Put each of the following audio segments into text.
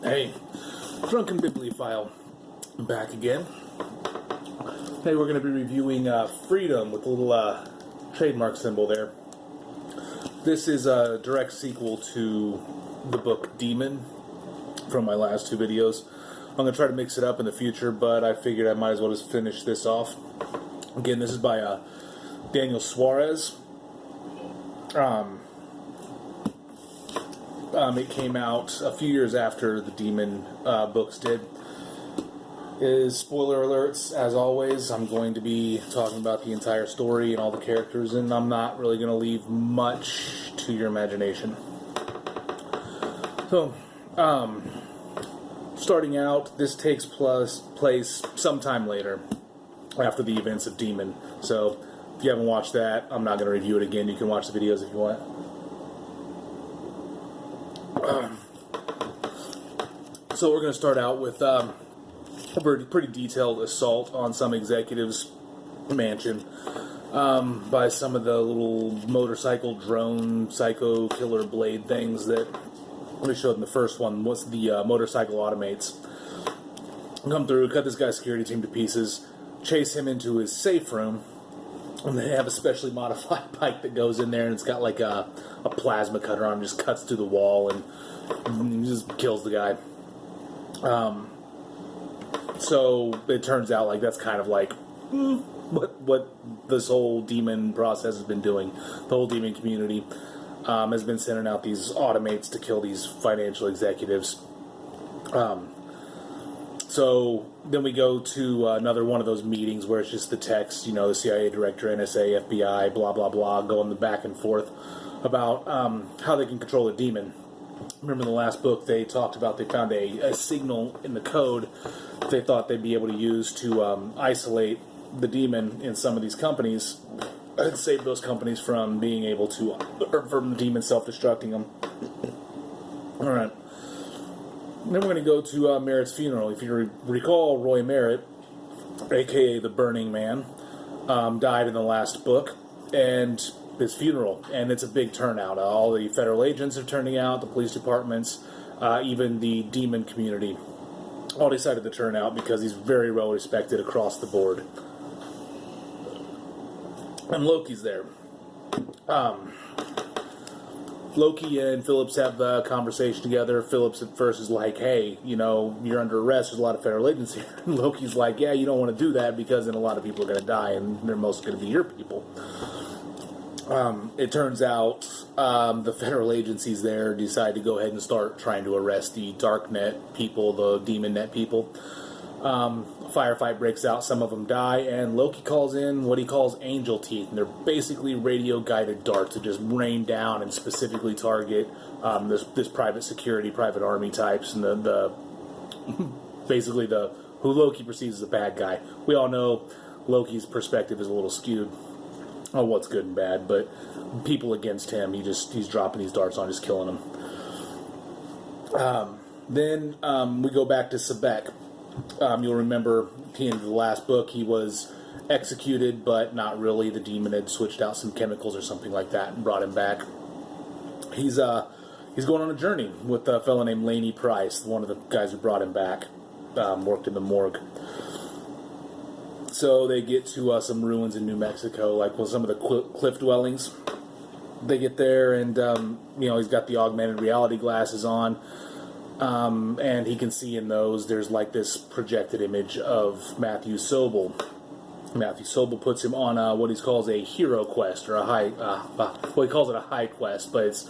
Hey, Drunken Bibliophile, back again. Hey, we're going to be reviewing Freedom with a little trademark symbol there. This is a direct sequel to the book Daemon from my last two videos. I'm going to try to mix it up in the future, but I figured I might as well just finish this off. Again, this is by Daniel Suarez. It came out a few years after the Daemon books did. Spoiler alerts, as always. I'm going to be talking about the entire story and all the characters, and I'm not really going to leave much to your imagination. So, starting out, this takes place sometime later, after the events of Daemon. So, if you haven't watched that, I'm not going to review it again. You can watch the videos if you want. So we're going to start out with a pretty detailed assault on some executive's mansion by some of the little motorcycle drone psycho killer blade things that we showed in the first one. Was the motorcycle automates come through, cut this guy's security team to pieces, chase him into his safe room, and they have a specially modified bike that goes in there, and it's got like a plasma cutter on it, just cuts through the wall and just kills the guy. So it turns out like that's kind of like what this whole Daemon process has been doing. The whole Daemon community has been sending out these automates to kill these financial executives. So then we go to another one of those meetings where it's just the text, you know, the CIA director, NSA, FBI, blah, blah, blah, going back and forth about how they can control a demon. Remember in the last book they talked about they found a signal in the code they thought they'd be able to use to isolate the demon in some of these companies and save those companies from being able to, or from the demon self-destructing them. Alright. Then we're going to go to Merritt's funeral. If you recall, Roy Merritt, aka the Burning Man, died in the last book, and his funeral, and it's a big turnout. All the federal agents are turning out, the police departments, even the Daemon community, all decided to turn out because he's very well respected across the board. And Loki's there. Loki and Phillips have a conversation together. Phillips at first is like, hey, you know, you're under arrest, there's a lot of federal agents here. And Loki's like, yeah, you don't want to do that because then a lot of people are going to die, and they're mostly going to be your people. It turns out the federal agencies there decide to go ahead and start trying to arrest the Darknet people, the Demon Net people. A firefight breaks out, some of them die, and Loki calls in what he calls angel teeth, and they're basically radio-guided darts that just rain down and specifically target this private security, private army types, and the basically who Loki perceives as a bad guy. We all know Loki's perspective is a little skewed on what's good and bad, but people against him, he's dropping these darts on, just killing them. Then we go back to Sebek. You'll remember at the end of the last book, he was executed, but not really. The demon had switched out some chemicals or something like that and brought him back. He's going on a journey with a fellow named Laney Price, one of the guys who brought him back, worked in the morgue. So they get to some ruins in New Mexico, like some of the cliff dwellings. They get there, and you know, he's got the augmented reality glasses on, and he can see in those there's like this projected image of Matthew Sobel. Matthew Sobel puts him on what he calls a hero quest, or a high, well, he calls it a high quest, but it's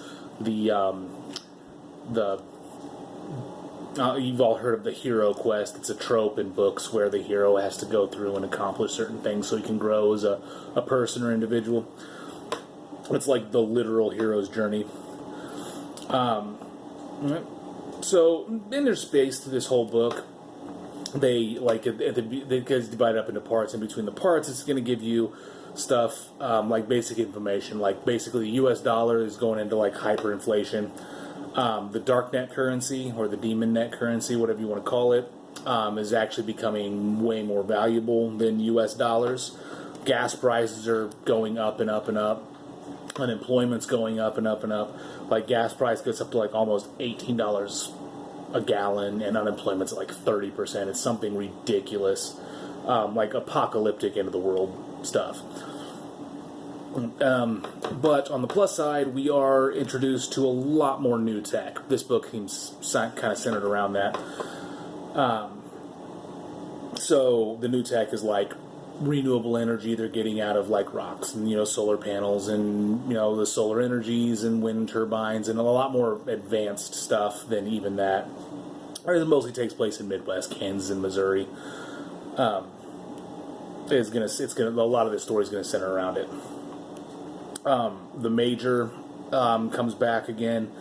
you've all heard of the hero quest. It's a trope in books where the hero has to go through and accomplish certain things so he can grow as a person or individual. It's like the literal hero's journey. So, in their space to this whole book, they because divided up into parts. In between the parts, it's going to give you stuff like basic information, like basically the U.S. dollar is going into like hyperinflation. The Darknet currency, or the Demon Net currency, whatever you want to call it, is actually becoming way more valuable than U.S. dollars. Gas prices are going up and up and up. Unemployment's going up and up and up. Like, gas price gets up to like almost $18 a gallon, and unemployment's at like 30%. It's something ridiculous, like apocalyptic end of the world stuff. But on the plus side, we are introduced to a lot more new tech. This book seems kind of centered around that. So the new tech is like renewable energy they're getting out of like rocks and, solar panels and, the solar energies and wind turbines and a lot more advanced stuff than even that. It mostly takes place in Midwest, Kansas and Missouri. A lot of this story is gonna center around it. The Major comes back again.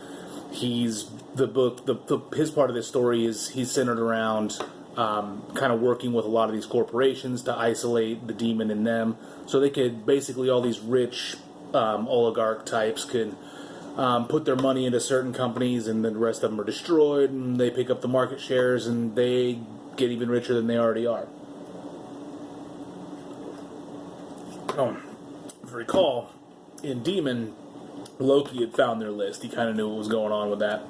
His part of this story is he's centered around kind of working with a lot of these corporations to isolate the demon in them, so they could basically, all these rich oligarch types could put their money into certain companies, and then the rest of them are destroyed, and they pick up the market shares, and they get even richer than they already are. If you recall, in Demon, Loki had found their list. He kind of knew what was going on with that,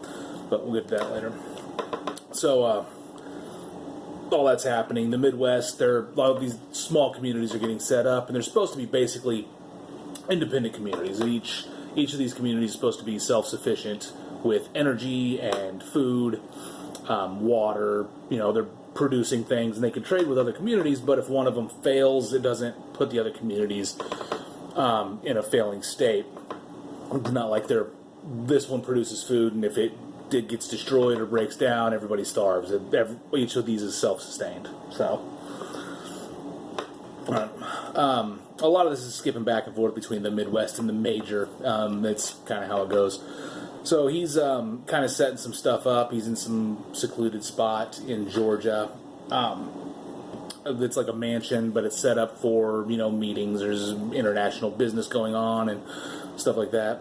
but we'll get to that later. So, all that's happening. The Midwest, a lot of these small communities are getting set up, and they're supposed to be basically independent communities. Each of these communities is supposed to be self-sufficient with energy and food, water. They're producing things, and they can trade with other communities, but if one of them fails, it doesn't put the other communities in a failing state. It's not like this one produces food, and if it gets destroyed or breaks down, everybody starves. Each of these is self-sustained. So, a lot of this is skipping back and forth between the Midwest and the Major. That's kind of how it goes. So he's kind of setting some stuff up. He's in some secluded spot in Georgia. It's like a mansion, but it's set up for, meetings. There's international business going on and stuff like that.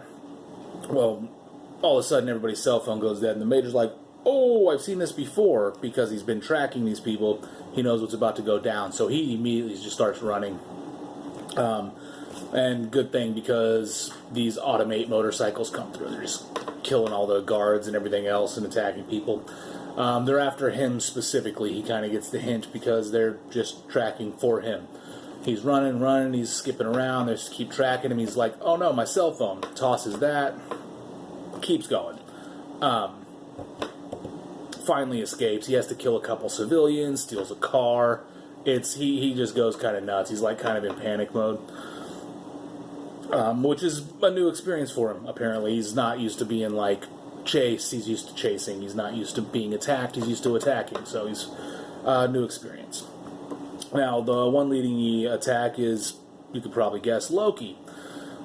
Well, all of a sudden everybody's cell phone goes dead, and the Major's like, oh, I've seen this before, because he's been tracking these people. He knows what's about to go down, so he immediately just starts running. And good thing, because these automate motorcycles come through. They're just killing all the guards and everything else and attacking people. They're after him specifically. He kind of gets the hint because they're just tracking for him. He's running, he's skipping around, they just keep tracking him. He's like, oh no, my cell phone. Tosses that, keeps going. Finally escapes. He has to kill a couple civilians, steals a car. He just goes kind of nuts. He's like kind of in panic mode. Which is a new experience for him, apparently. He's not used to being like chased, he's used to chasing. He's not used to being attacked, he's used to attacking. So he's a new experience. Now, the one leading the attack is, you could probably guess, Loki.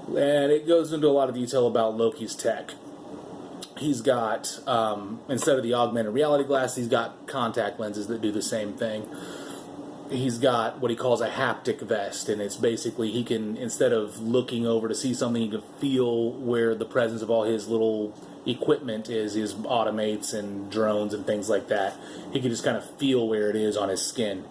And it goes into a lot of detail about Loki's tech. He's got, instead of the augmented reality glass, he's got contact lenses that do the same thing. He's got what he calls a haptic vest, and it's basically he can, instead of looking over to see something, he can feel where the presence of all his little equipment is, his automates and drones and things like that. He can just kind of feel where it is on his skin.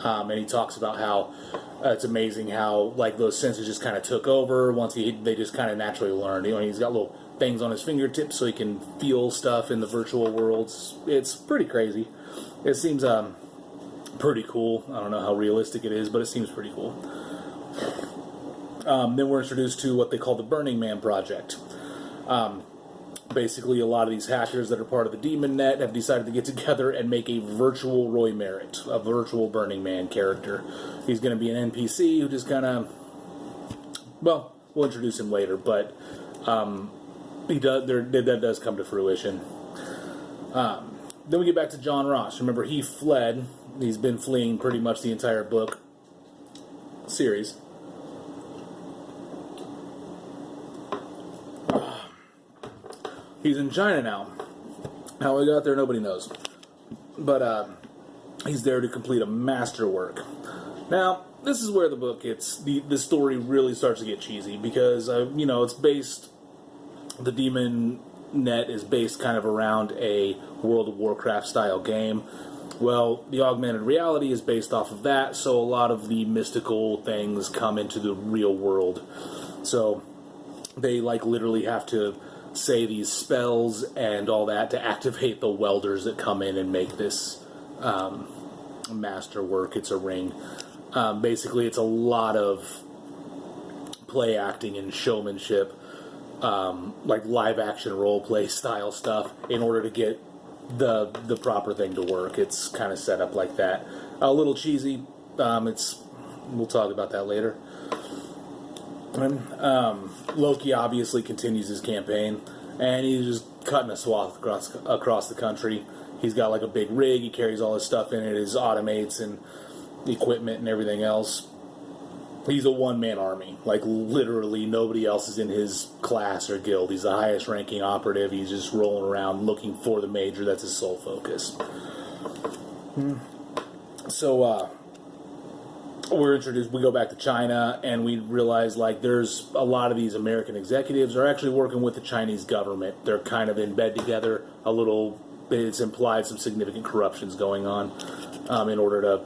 And he talks about how it's amazing how like those sensors just kind of took over once they just kind of naturally learned. He's got little things on his fingertips so he can feel stuff in the virtual worlds. It's pretty crazy. It seems pretty cool. I don't know how realistic it is, but it seems pretty cool. Then we're introduced to what they call the Burning Man Project. Basically, a lot of these hackers that are part of the Demon Net have decided to get together and make a virtual Roy Merritt, a virtual Burning Man character. He's going to be an NPC who just kind of, well, we'll introduce him later, but that does come to fruition. Then we get back to John Ross. Remember, he fled. He's been fleeing pretty much the entire book series. He's in China now. How he got there, nobody knows. But he's there to complete a masterwork. Now, this is where the book gets, the story really starts to get cheesy, because, it's based, the Demon Net is based kind of around a World of Warcraft style game. Well, the augmented reality is based off of that, so a lot of the mystical things come into the real world. So they literally have to say these spells and all that to activate the welders that come in and make this masterwork. It's a ring. Basically, it's a lot of play acting and showmanship, like live action role play style stuff, in order to get the proper thing to work. It's kind of set up like that. A little cheesy. We'll talk about that later. Loki obviously continues his campaign, and he's just cutting a swath across the country. He's got like a big rig. He carries all his stuff in it, his automates and equipment and everything else. He's a one-man army. Like, literally nobody else is in his class or guild. He's the highest ranking operative. He's just rolling around looking for the major. That's his sole focus. So, we're introduced, we go back to China, and we realize, like, there's a lot of these American executives are actually working with the Chinese government. They're kind of in bed together a little. It's implied some significant corruption's going on in order to,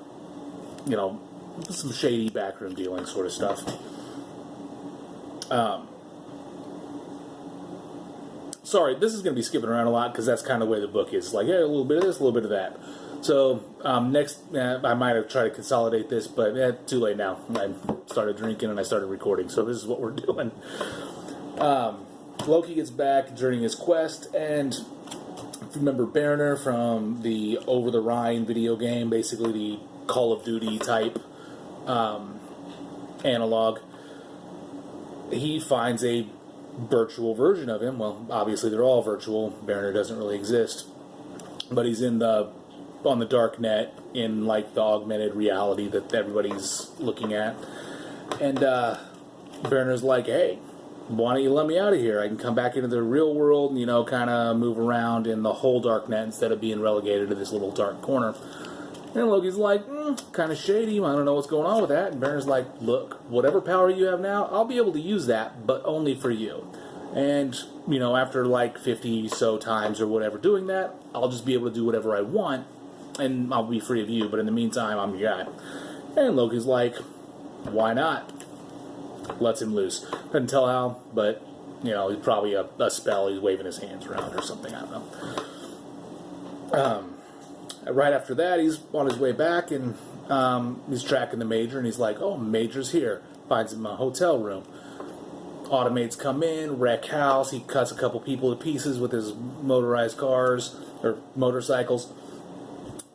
some shady backroom dealing sort of stuff. Sorry, this is going to be skipping around a lot because that's kind of the way the book is. It's like, yeah, a little bit of this, a little bit of that. So, next, I might have tried to consolidate this, but too late now. I started drinking and I started recording, so this is what we're doing. Loki gets back during his quest, and if you remember Berner from the Over the Rhine video game, basically the Call of Duty type analog, he finds a virtual version of him. Well, obviously they're all virtual. Berner doesn't really exist, but he's on the dark net in like the augmented reality that everybody's looking at. And Berner's like, hey, why don't you let me out of here? I can come back into the real world and, kind of move around in the whole dark net instead of being relegated to this little dark corner. And Loki's like, kind of shady. I don't know what's going on with that. And Berner's like, look, whatever power you have now, I'll be able to use that, but only for you. And, after like 50 so times or whatever doing that, I'll just be able to do whatever I want, and I'll be free of you, but in the meantime, I'm your guy. And Loki's like, why not? Lets him loose. Couldn't tell how, but, he's probably a spell. He's waving his hands around or something. I don't know. Right after that, he's on his way back, and he's tracking the Major, and he's like, oh, Major's here. Finds him in a hotel room. Automates come in, wreck house. He cuts a couple people to pieces with his motorized cars, or motorcycles.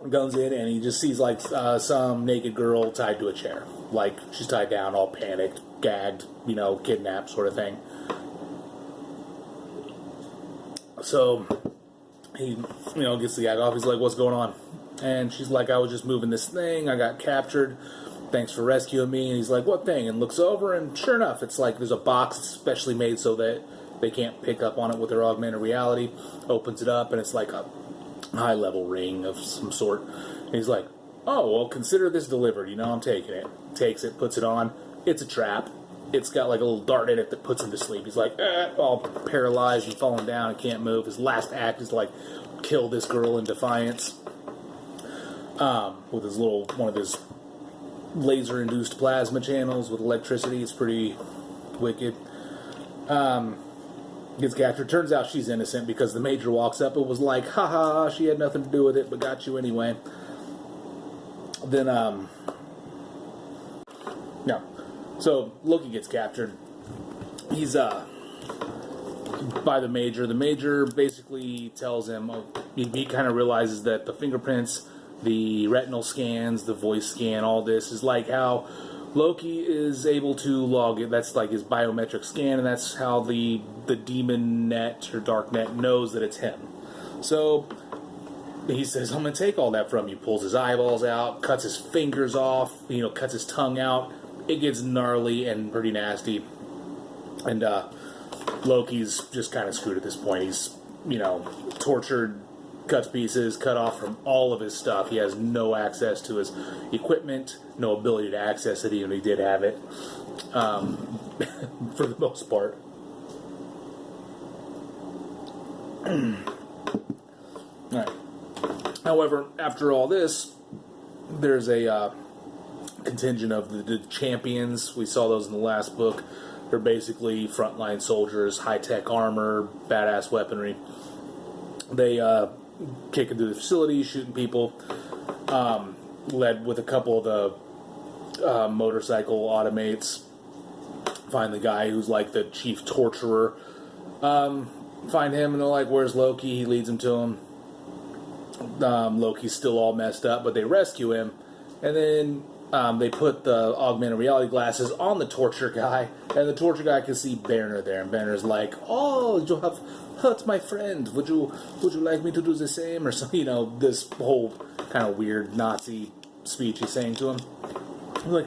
Goes in, and he just sees, like, some naked girl tied to a chair. Like, she's tied down, all panicked, gagged, kidnapped sort of thing. So he, gets the gag off. He's like, what's going on? And she's like, I was just moving this thing. I got captured. Thanks for rescuing me. And he's like, what thing? And looks over, and sure enough, it's like there's a box specially made so that they can't pick up on it with their augmented reality. Opens it up, and it's like a high-level ring of some sort. And he's like, oh, well, consider this delivered. I'm taking it. Takes it, puts it on. It's a trap. It's got like a little dart in it that puts him to sleep. He's like, all paralyzed and falling down and can't move. His last act is like, kill this girl in defiance. With one of his laser-induced plasma channels with electricity. It's pretty wicked. Gets captured. Turns out she's innocent because the Major walks up and was like, haha, she had nothing to do with it, but got you anyway. Then, so Loki gets captured. He's, by the Major. The Major basically tells him, he kind of realizes that the fingerprints, the retinal scans, the voice scan, all this is like how Loki is able to log it. That's like his biometric scan, and that's how the demon net or dark net knows that it's him. So he says, I'm going to take all that from you. Pulls his eyeballs out, cuts his fingers off, cuts his tongue out. It gets gnarly and pretty nasty. And Loki's just kind of screwed at this point. He's, tortured, cut to pieces, cut off from all of his stuff. He has no access to his equipment, no ability to access it, even if he did have it, for the most part. Alright. However, after all this, there's a contingent of the champions. We saw those in the last book. They're basically frontline soldiers, high-tech armor, badass weaponry. They kick into the facility, shooting people, led with a couple of the motorcycle automates. Find the guy who's like the chief torturer. Find him, and they're like, where's Loki? He leads them to him. Loki's still all messed up, but they rescue him. And then they put the augmented reality glasses on the torture guy, and the torture guy can see Banner there. And Banner's like, "Oh, you have hurt my friend. Would you like me to do the same?" Or so, this whole kind of weird Nazi speech he's saying to him. Like,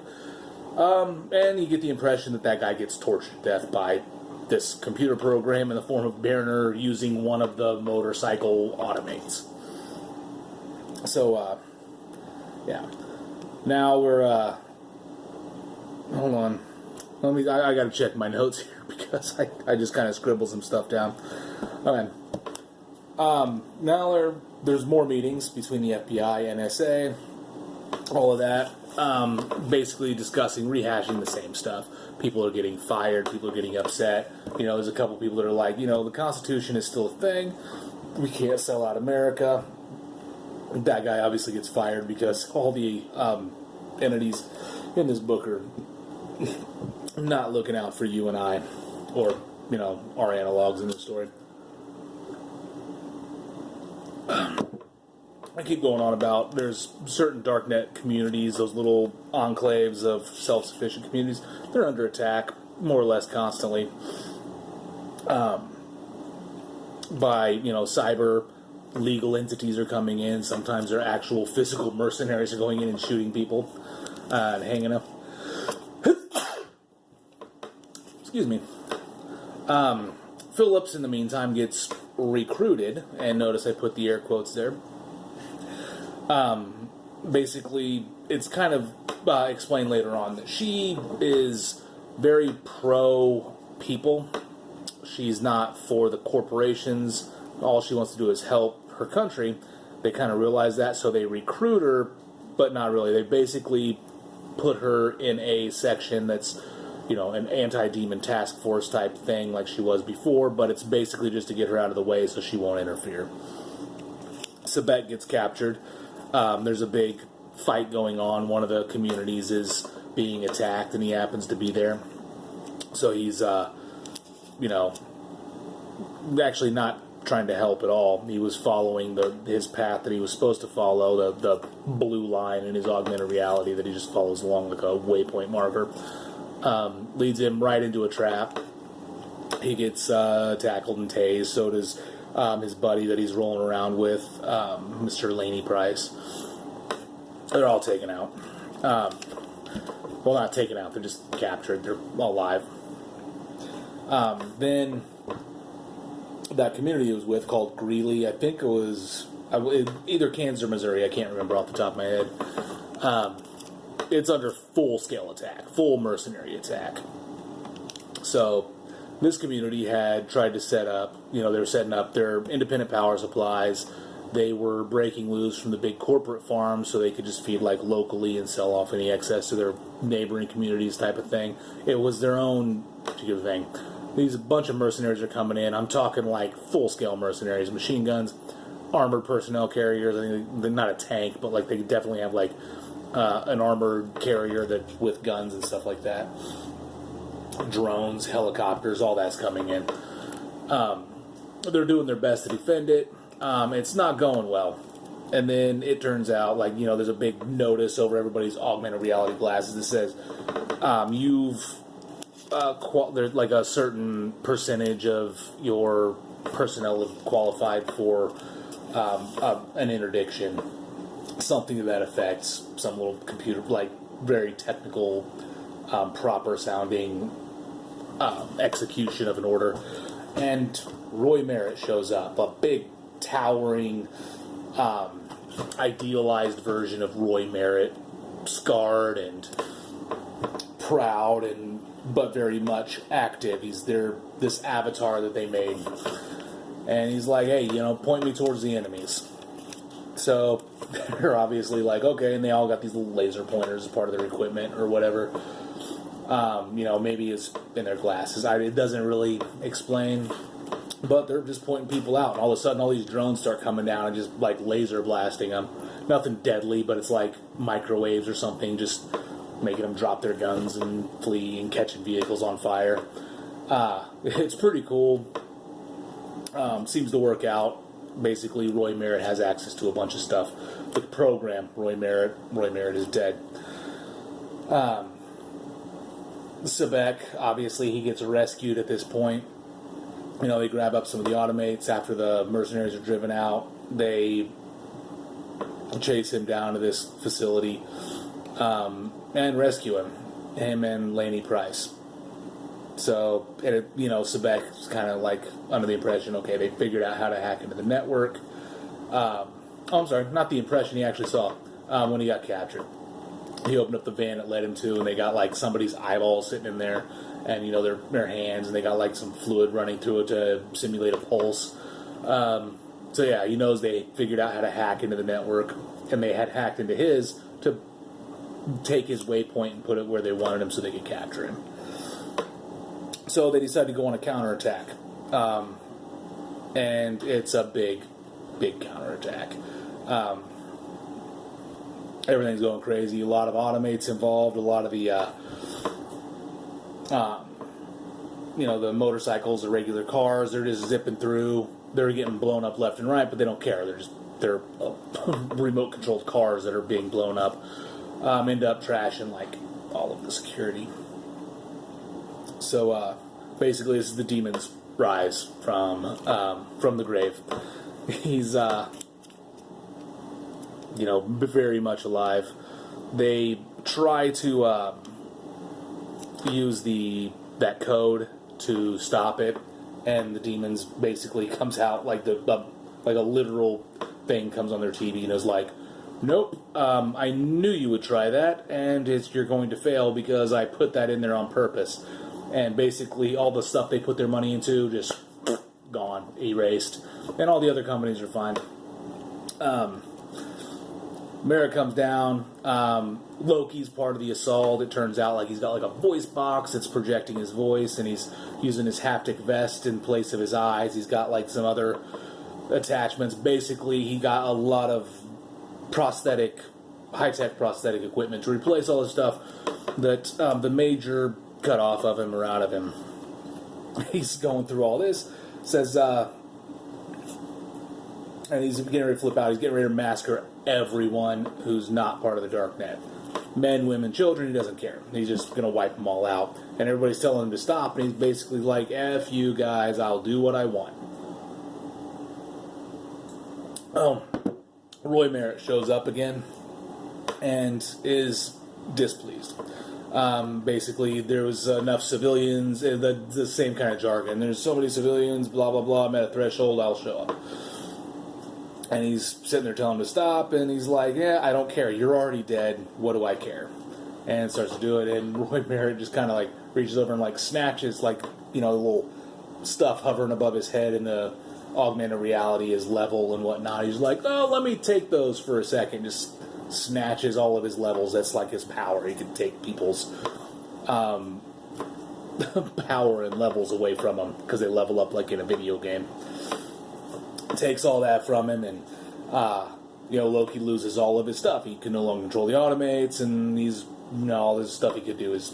and you get the impression that guy gets tortured to death by this computer program in the form of Banner using one of the motorcycle automates. So, yeah. Now we're, hold on. I gotta check my notes here because I just kind of scribbled some stuff down. Okay. Now there's more meetings between the FBI and NSA. All of that. Basically discussing, rehashing the same stuff. People are getting fired. People are getting upset. There's a couple people that are like, the Constitution is still a thing. We can't sell out America. That guy obviously gets fired because all the entities in this book are not looking out for you and I, or our analogs in this story. I keep going on about there's certain darknet communities, those little enclaves of self-sufficient communities. They're under attack more or less constantly by cyber. Legal entities are coming in. Sometimes their actual physical mercenaries are going in and shooting people and hanging them. Excuse me. Phillips, in the meantime, gets recruited, and notice I put the air quotes there. Basically, it's kind of explained later on that she is very pro-people. She's not for the corporations. All she wants to do is help her country. They kind of realize that, so they recruit her, but not really. They basically put her in a section that's, an anti-demon task force type thing like she was before, but it's basically just to get her out of the way so she won't interfere. Sabet gets captured. There's a big fight going on. One of the communities is being attacked, and he happens to be there. So he's, actually not trying to help at all. He was following his path that he was supposed to follow, the blue line in his augmented reality that he just follows along like a waypoint marker. Leads him right into a trap. He gets tackled and tased. So does his buddy that he's rolling around with, Mr. Laney Price. They're all taken out. Well, not taken out. They're just captured. They're all alive. Then that community he was with, called Greeley, I think it was either Kansas or Missouri, I can't remember off the top of my head. It's under full-scale attack, full mercenary attack. So this community had tried to set up, they were setting up their independent power supplies. They were breaking loose from the big corporate farms so they could just feed locally and sell off any excess to their neighboring communities type of thing. It was their own particular thing. These bunch of mercenaries are coming in. I'm talking full-scale mercenaries, machine guns, armored personnel carriers. I think they're not a tank, but they definitely have an armored carrier that with guns and stuff like that. Drones, helicopters, all that's coming in. They're doing their best to defend it. It's not going well. And then it turns out, there's a big notice over everybody's augmented reality glasses that says, there's a certain percentage of your personnel have qualified for an interdiction. Something to that effect. Some little computer, very technical, proper sounding execution of an order. And Roy Merritt shows up, a big, towering, idealized version of Roy Merritt, scarred and proud but very much active. He's this avatar that they made. And he's like, hey, point me towards the enemies. So they're obviously okay, and they all got these little laser pointers as part of their equipment or whatever. Maybe it's in their glasses. It doesn't really explain, but they're just pointing people out. And all of a sudden, all these drones start coming down and just like laser blasting them. Nothing deadly, but it's like microwaves or something, just making them drop their guns and flee and catching vehicles on fire. It's pretty cool. Seems to work out. Basically, Roy Merritt has access to a bunch of stuff. The program, Roy Merritt is dead. Sebek, obviously, he gets rescued at this point. They grab up some of the automates after the mercenaries are driven out. They chase him down to this facility and rescue him and Laney Price. So, Sebek's kind of like under the impression, okay, they figured out how to hack into the network. I'm sorry, not the impression he actually saw when he got captured. He opened up the van it led him to, and they got like somebody's eyeballs sitting in there, and their hands, and they got like some fluid running through it to simulate a pulse. So yeah, he knows they figured out how to hack into the network, and they had hacked into his to take his waypoint and put it where they wanted him so they could capture him. So they decided to go on a counterattack. And it's a big counterattack. Everything's going crazy. A lot of automates involved. A lot of the, the motorcycles, the regular cars, they're just zipping through. They're getting blown up left and right, but they don't care. They're remote-controlled cars that are being blown up. End up trashing, like, all of the security. So, basically, this is the demon's rise from the grave. He's, very much alive. They try to use that code to stop it, and the demons basically comes out like like a literal thing comes on their TV and is like, nope, I knew you would try that, and you're going to fail because I put that in there on purpose. And basically all the stuff they put their money into just gone, erased. And all the other companies are fine. Merritt comes down. Loki's part of the assault. It turns out like he's got like a voice box that's projecting his voice, and he's using his haptic vest in place of his eyes. He's got like some other attachments. Basically, he got a lot of high-tech prosthetic equipment to replace all the stuff that the Major cut off of him or out of him. He's going through all this, says, and he's getting ready to flip out. He's getting ready to massacre everyone who's not part of the dark net. Men, women, children, he doesn't care. He's just going to wipe them all out. And everybody's telling him to stop, and he's basically like, F you guys, I'll do what I want. Roy Merritt shows up again and is displeased. Basically, there was enough civilians, the same kind of jargon. There's so many civilians, blah, blah, blah, I'm at a threshold, I'll show up. And he's sitting there telling him to stop, and he's like, yeah, I don't care, you're already dead, what do I care? And starts to do it, and Roy Merritt just kind of like reaches over and like snatches like, the little stuff hovering above his head, and the augmented reality is level and whatnot. He's like, oh, let me take those for a second, just snatches all of his levels. That's like his power. He can take people's power and levels away from them because they level up like in a video game. Takes all that from him, and Loki loses all of his stuff. He can no longer control the automates, and all this stuff he could do is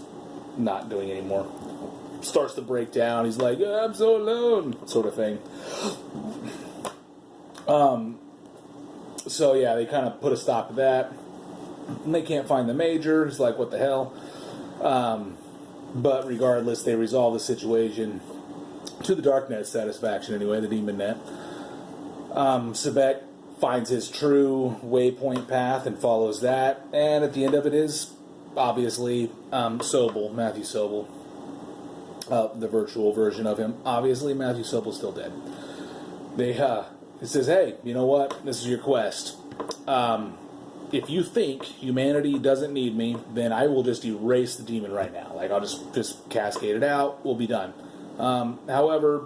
not doing anymore. Starts to break down. He's like, I'm so alone, sort of thing. So yeah, they kind of put a stop to that. And they can't find the Major. He's like, what the hell? But regardless, they resolve the situation to the Darknet's satisfaction anyway, the Demon Net. Sebek finds his true waypoint path and follows that. And at the end of it is, obviously, Sobel, Matthew Sobel. The virtual version of him. Obviously, Matthew Sobel's still dead. It says, hey, you know what? This is your quest. If you think humanity doesn't need me, then I will just erase the demon right now. Like, I'll just cascade it out. We'll be done. However,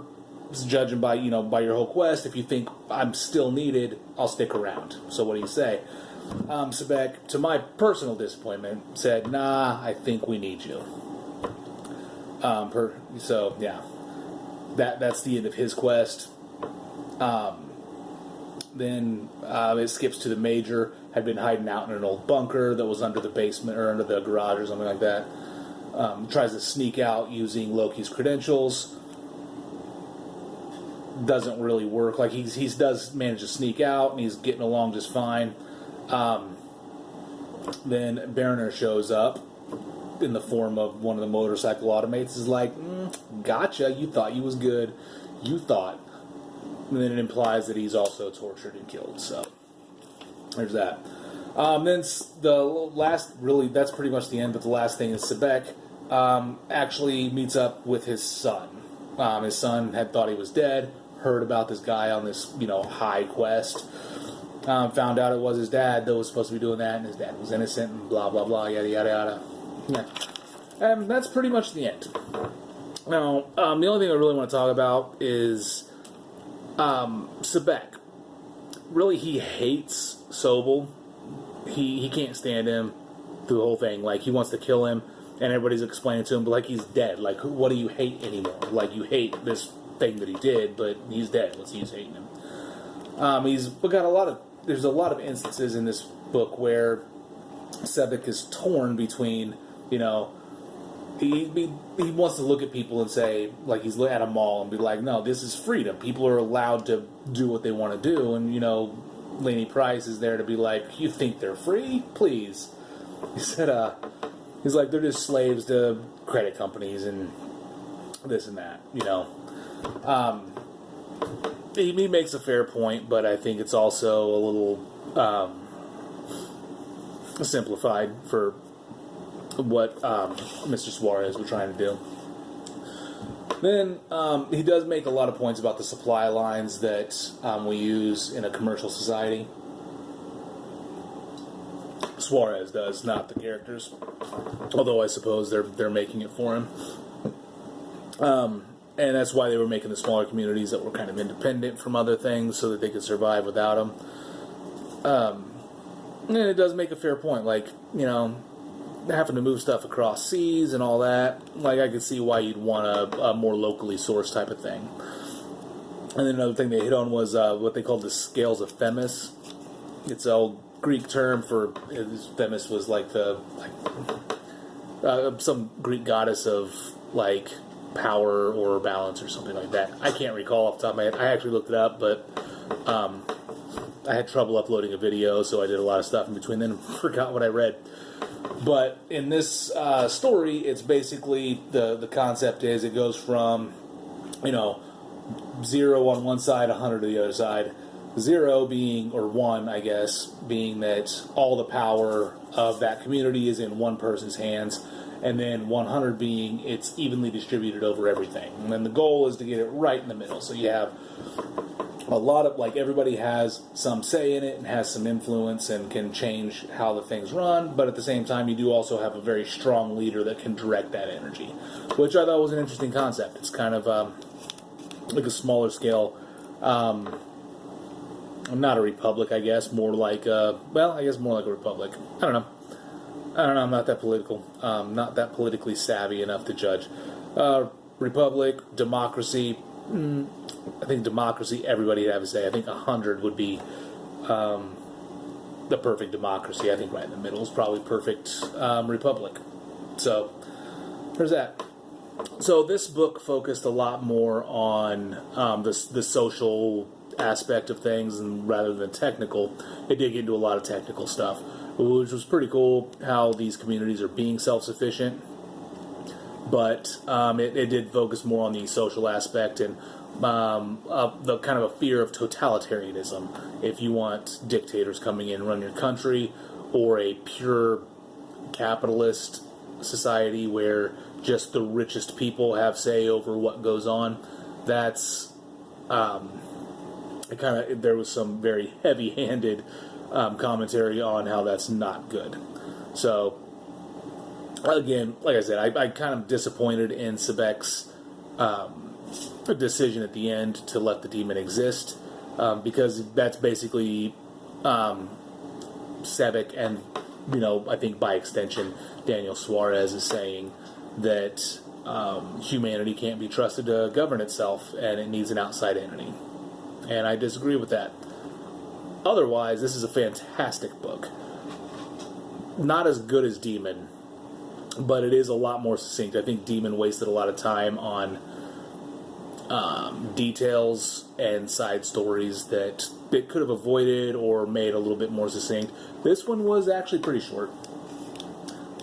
judging by your whole quest, if you think I'm still needed, I'll stick around. So what do you say? Sebek, to my personal disappointment, said, nah, I think we need you. So yeah, that's the end of his quest. Then it skips to the Major. Had been hiding out in an old bunker that was under the basement or under the garage or something like that. Tries to sneak out using Loki's credentials. Doesn't really work. Like he does manage to sneak out, and he's getting along just fine. Then Bariner shows up in the form of one of the motorcycle automates. Is like, gotcha. You thought you was good. You thought. And then it implies that he's also tortured and killed. So there's that. Then the last, really, that's pretty much the end. But the last thing is Sebek actually meets up with his son. His son had thought he was dead. Heard about this guy on this, high quest. Found out it was his dad that was supposed to be doing that, and his dad was innocent, and blah blah blah, yada yada yada. Yeah, and that's pretty much the end. Now, the only thing I really want to talk about is Sebek. Really, he hates Sobel. He can't stand him through the whole thing. Like, he wants to kill him, and everybody's explaining to him, but like, he's dead. Like, what do you hate anymore? Like, you hate this thing that he did, but he's dead. Let's use hating him. There's a lot of instances in this book where Sebek is torn between, he wants to look at people and say, like, he's at a mall and be like, no, this is freedom. People are allowed to do what they want to do, and, Laney Price is there to be like, you think they're free? Please. He said, he's like, they're just slaves to credit companies and this and that, He makes a fair point, but I think it's also a little simplified for what Mr. Suarez was trying to do. Then he does make a lot of points about the supply lines that we use in a commercial society. Suarez does, not the characters. Although I suppose they're making it for him. And that's why they were making the smaller communities that were kind of independent from other things so that they could survive without them. And it does make a fair point. Like, having to move stuff across seas and all that. Like, I could see why you'd want a more locally sourced type of thing. And then another thing they hit on was what they called the scales of Themis. It's an Greek term for... Themis was like some Greek goddess of, like, power or balance or something like that. I can't recall off the top of my head. I actually looked it up, but I had trouble uploading a video, so I did a lot of stuff in between then and forgot what I read. But in this story, it's basically the concept is it goes from 0 on one side, 100 to the other side. 0 being, or 1, I guess, being that all the power of that community is in one person's hands. And then 100 being it's evenly distributed over everything. And then the goal is to get it right in the middle. So you have a lot of, like, everybody has some say in it and has some influence and can change how the things run. But at the same time, you do also have a very strong leader that can direct that energy, which I thought was an interesting concept. It's kind of like a smaller scale, not a republic, I guess, more like more like a republic. I don't know. I'm not that political. Not that politically savvy enough to judge. Republic, democracy. I think democracy, everybody would have to say. I think 100 would be the perfect democracy. I think right in the middle is probably perfect republic. So, there's that. So this book focused a lot more on the social aspect of things, and rather than technical, it did get into a lot of technical stuff, which was pretty cool how these communities are being self-sufficient. But it did focus more on the social aspect and the kind of a fear of totalitarianism. If you want dictators coming in and run your country, or a pure capitalist society where just the richest people have say over what goes on, that's there was some very heavy-handed commentary on how that's not good. So, again, like I said, I kind of disappointed in Sebek's decision at the end to let the demon exist, because that's basically Sebek and, I think by extension, Daniel Suarez is saying that humanity can't be trusted to govern itself, and it needs an outside entity. And I disagree with that. Otherwise, this is a fantastic book. Not as good as Daemon, but it is a lot more succinct. I think Daemon wasted a lot of time on details and side stories that it could have avoided or made a little bit more succinct. This one was actually pretty short.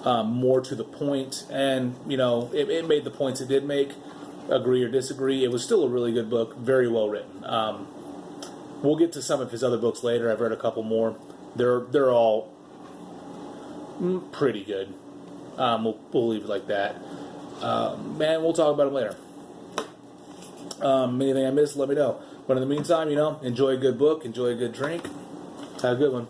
More to the point, and, you know, it made the points it did make. Agree or disagree, it was still a really good book, very well written. We'll get to some of his other books later. I've read a couple more. They're all pretty good. We'll leave it like that. Man, we'll talk about them later. Anything I missed, let me know. But in the meantime, you know, enjoy a good book, enjoy a good drink. Have a good one.